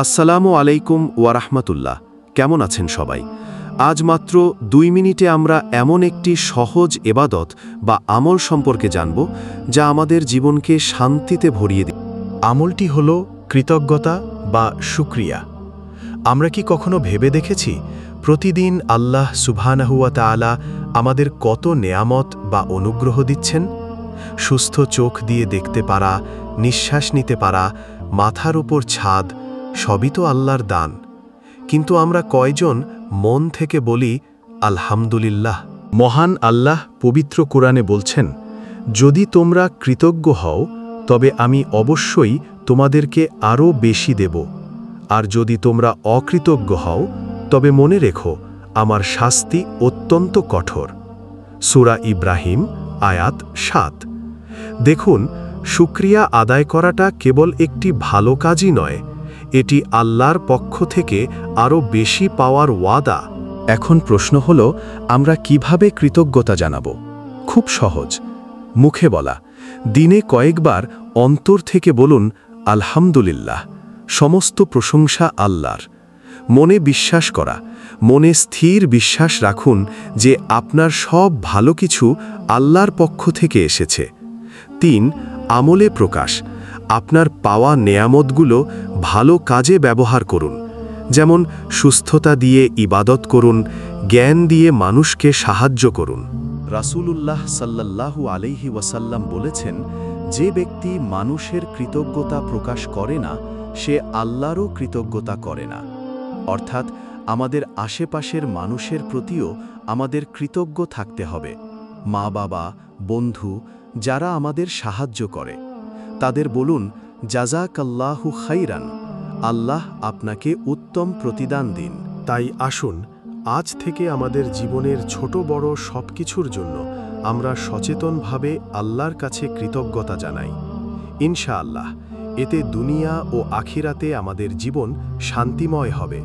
আসসালামু আলাইকুম ওয়ারাহমাতুল্লাহ। কেমন আছেন সবাই? আজ মাত্র 2 মিনিটে আমরা এমন একটি সহজ এবাদত বা আমল সম্পর্কে জানব যা আমাদের জীবনকে শান্তিতে ভরিয়ে দেবে। আমলটি হল কৃতজ্ঞতা বা শুকরিয়া। আমরা কি কখনো ভেবে দেখেছি প্রতিদিন আল্লাহ সুবহানাহু ওয়া তাআলা আমাদের কত নেয়ামত বা অনুগ্রহ দিচ্ছেন? সুস্থ চোখ দিয়ে দেখতে পারা, নিঃশ্বাস নিতে পারা, মাথার উপর ছাদ, সবই তো আল্লাহর দান। কিন্তু আমরা কয়জন মন থেকে বলি আলহামদুলিল্লাহ? মহান আল্লাহ পবিত্র কোরআনে বলছেন, যদি তোমরা কৃতজ্ঞ হও তবে আমি অবশ্যই তোমাদেরকে আরও বেশি দেব, আর যদি তোমরা অকৃতজ্ঞ হও তবে মনে রেখো আমার শাস্তি অত্যন্ত কঠোর। সূরা ইব্রাহিম আয়াত 7। দেখুন, শুকরিয়া আদায় করাটা কেবল একটি ভালো কাজই নয়, এটি আল্লাহর পক্ষ থেকে আরও বেশি পাওয়ার ওয়াদা। এখন প্রশ্ন হল, আমরা কিভাবে কৃতজ্ঞতা জানাব? খুব সহজ, মুখে বলা। দিনে কয়েকবার অন্তর থেকে বলুন আলহামদুলিল্লাহ, সমস্ত প্রশংসা আল্লাহর। মনে বিশ্বাস করা, মনে স্থির বিশ্বাস রাখুন যে আপনার সব ভালো কিছু আল্লাহর পক্ষ থেকে এসেছে। 3. আমলে প্রকাশ। আপনার পাওয়া নেয়ামতগুলো ভালো কাজে ব্যবহার করুন, যেমন সুস্থতা দিয়ে ইবাদত করুন, জ্ঞান দিয়ে মানুষকে সাহায্য করুন। রাসূলুল্লাহ সাল্লাল্লাহু আলাইহি ওয়াসাল্লাম বলেছেন, যে ব্যক্তি মানুষের কৃতজ্ঞতা প্রকাশ করে না সে আল্লাহরও কৃতজ্ঞতা করে না। অর্থাৎ আমাদের আশেপাশের মানুষের প্রতিও আমাদের কৃতজ্ঞ থাকতে হবে। মা বাবা, বন্ধু, যারা আমাদের সাহায্য করে, তাদের বলুন জাযাকাল্লাহু খাইরান, আল্লাহ আপনাকে উত্তম প্রতিদান দিন। তাই আসুন, আজ থেকে আমাদের জীবনের ছোট বড় সব কিছুর জন্য আমরা সচেতনভাবে আল্লাহর কাছে কৃতজ্ঞতা জানাই। ইনশাআল্লাহ এতে দুনিয়া ও আখিরাতে আমাদের জীবন শান্তিময় হবে।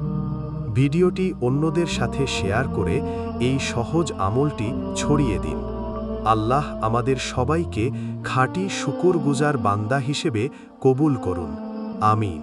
ভিডিওটি অন্যদের সাথে শেয়ার করে এই সহজ আমলটি ছড়িয়ে দিন। আল্লাহ আমাদের সবাইকে খাঁটি শুকরগুজার বান্দা হিসেবে কবুল করুন। আমিন।